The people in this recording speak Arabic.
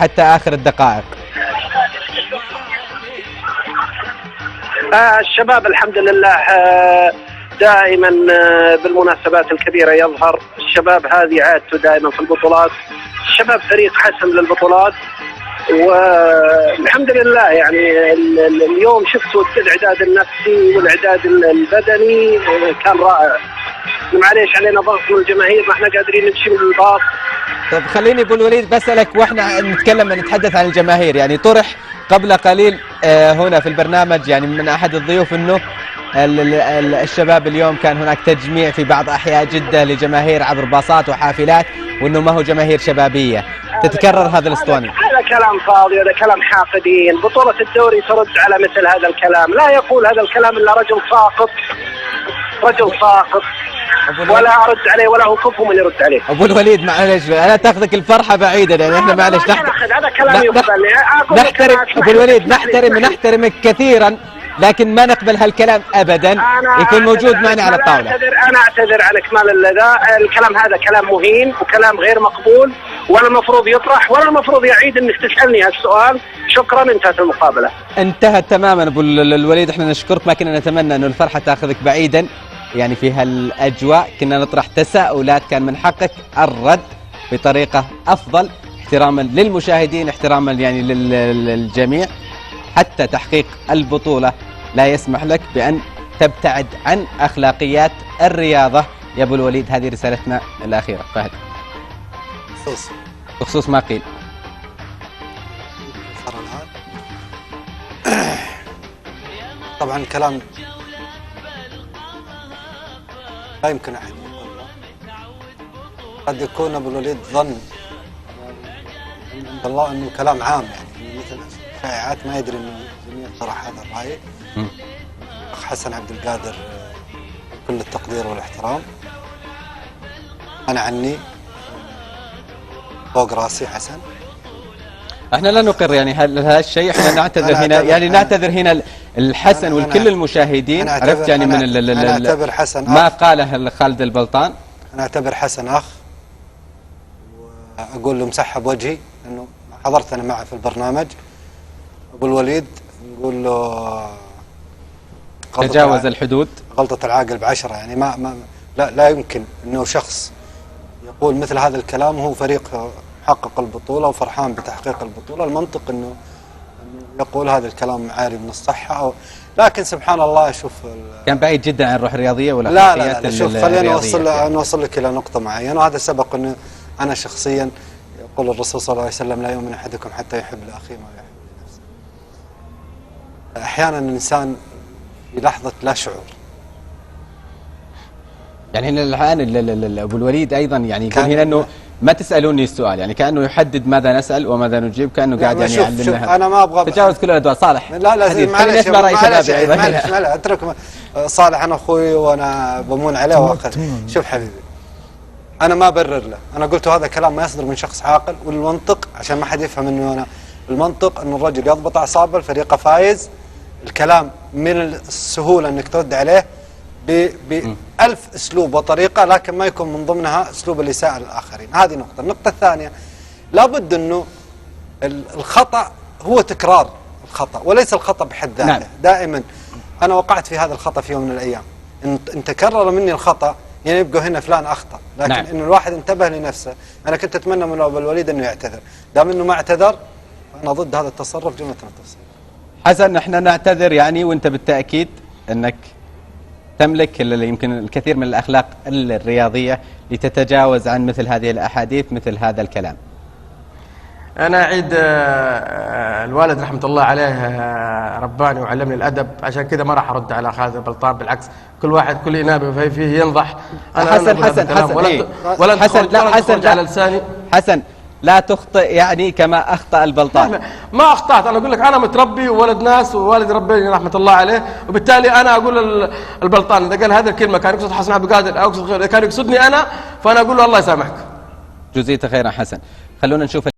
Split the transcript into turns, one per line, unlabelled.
حتى آخر الدقائق.
الشباب الحمد لله دائما بالمناسبات الكبيرة يظهر. الشباب هذه عادته دائما في البطولات. الشباب فريق حسم للبطولات، والحمد لله يعني اليوم شفتوا الاعداد النفسي والاعداد البدني كان رائع. معليش علينا ضغط من الجماهير، ما احنا قادرين نمشي من الباص.
طيب خليني ابو الوليد بسألك، واحنا نتحدث عن الجماهير، يعني طرح قبل قليل هنا في البرنامج يعني من احد الضيوف انه الشباب اليوم كان هناك تجميع في بعض احياء جدة لجماهير عبر باصات وحافلات، وانه ما هو جماهير شبابية. تتكرر هذا الاسطواني؟
هذا كلام فاضي، هذا كلام حاقدين. بطولة الدوري ترد على مثل هذا الكلام. لا يقول هذا الكلام الا رجل ساقط، رجل ساقط، ولا ارد عليه ولا هو كفو من يرد عليه.
ابو الوليد معلش انا تاخذك الفرحه بعيده، يعني احنا معلش
هذا كلام يقبل.
نحترم ابو الوليد، نحترمك كثيرا، لكن ما نقبل هالكلام ابدا يكون موجود معنا على الطاوله.
انا اعتذر عن اكمال اللذا. الكلام هذا كلام مهين وكلام غير مقبول، ولا المفروض يطرح ولا المفروض يعيد انك تسالني هالسؤال. شكرا، انتهت المقابله.
انتهت تماما ابو الوليد. احنا نشكرك، ما كنا نتمنى انه الفرحه تاخذك بعيدا يعني في هالاجواء. كنا نطرح تساؤلات، كان من حقك الرد بطريقه افضل، احتراما للمشاهدين، احتراما يعني للجميع. حتى تحقيق البطوله لا يسمح لك بان تبتعد عن اخلاقيات الرياضه يا ابو الوليد. هذه رسالتنا الاخيره. فهد بخصوص ما قيل.
طبعا الكلام لا يمكن احد يقوله. قد يكون ابو الوليد ظن عند الله انه كلام عام، يعني مثل شائعات، ما يدري انه جميع طرح هذا الراي. اخ حسن عبد القادر كل التقدير والاحترام. انا عني فوق راسي حسن.
احنا لا نقر يعني هذا الشيء. احنا نعتذر هنا، يعني نعتذر هنا الحسن والكل المشاهدين. عرفت يعني من
أنا أعتبر حسن أخ.
ما قاله خالد البلطان.
انا اعتبر حسن اخ، واقول له مسحب وجهي انه حضرت انا معه في البرنامج. ابو الوليد نقول له
تجاوز الحدود،
غلطة العاقل ب10. يعني ما لا يمكن انه شخص يقول مثل هذا الكلام وهو فريق حقق البطولة وفرحان بتحقيق البطولة. المنطق انه يقول هذا الكلام عاري من الصحة لكن سبحان الله. شوف
كان بعيد جدا عن الروح الرياضية والاخلاقيات.
لا شوف، خلينا نوصل لك الى نقطة معينة، وهذا سبق انه انا شخصيا يقول الرسول صلى الله عليه وسلم لا يؤمن احدكم حتى يحب لاخيه ما يحب لنفسه. احيانا الانسان في لحظة لا شعور،
يعني هنا الآن أبو الوليد أيضا يعني يقول هنا أنه ما تسألوني السؤال، يعني كأنه يحدد ماذا نسأل وماذا نجيب، كأنه قاعد يعني يعلمنا.
شوف أنا ما أبغى
تجاوز كل الأدوار. صالح
لا
معلش أسمع رأي شبابي أيضا.
معلش أترك صالح، أنا أخوي وأنا بمون عليه وأخذ. شوف حبيبي، أنا ما أبرر له. أنا قلت هذا كلام ما يصدر من شخص عاقل، والمنطق عشان ما حد يفهم إنه أنا المنطق إنه الرجل يضبط أعصابه، الفريق فايز. الكلام من السهولة إنك ترد عليه بألف أسلوب وطريقة، لكن ما يكون من ضمنها أسلوب الإساءة للآخرين. هذه نقطة. النقطة الثانية، لابد أنه الخطأ هو تكرار الخطأ وليس الخطأ بحد ذاته. نعم. دائما أنا وقعت في هذا الخطأ في يوم من الأيام. إن تكرر مني الخطأ يعني يبقى هنا فلان أخطأ، لكن نعم. إنه الواحد انتبه لنفسه. أنا كنت أتمنى من أبو الوليد أنه يعتذر. دام أنه ما اعتذر فأنا ضد هذا التصرف جملة التصرف.
حسن احنا نعتذر يعني، وانت بالتأكيد أنك تملك يمكن الكثير من الأخلاق الرياضية لتتجاوز عن مثل هذه الأحاديث، مثل هذا الكلام.
أنا أعيد الوالد رحمة الله عليه رباني وعلمني الأدب، عشان كذا ما راح أرد على خالد البلطان. بالعكس، كل واحد كل إنابة فيه ينضح. أنا ولا تخرج على لساني.
حسن لا تخطئ يعني كما أخطأ البلطان.
ما أخطأت. أنا أقول لك أنا متربي وولد ناس، ووالدي رباني رحمة الله عليه، وبالتالي أنا أقول البلطان إذا قال هذه الكلمة كان يقصد حسن عبد القادر أو كان يقصدني أنا، فأنا أقول له الله يسامحك.
جزيت خيرا حسن. خلونا نشوف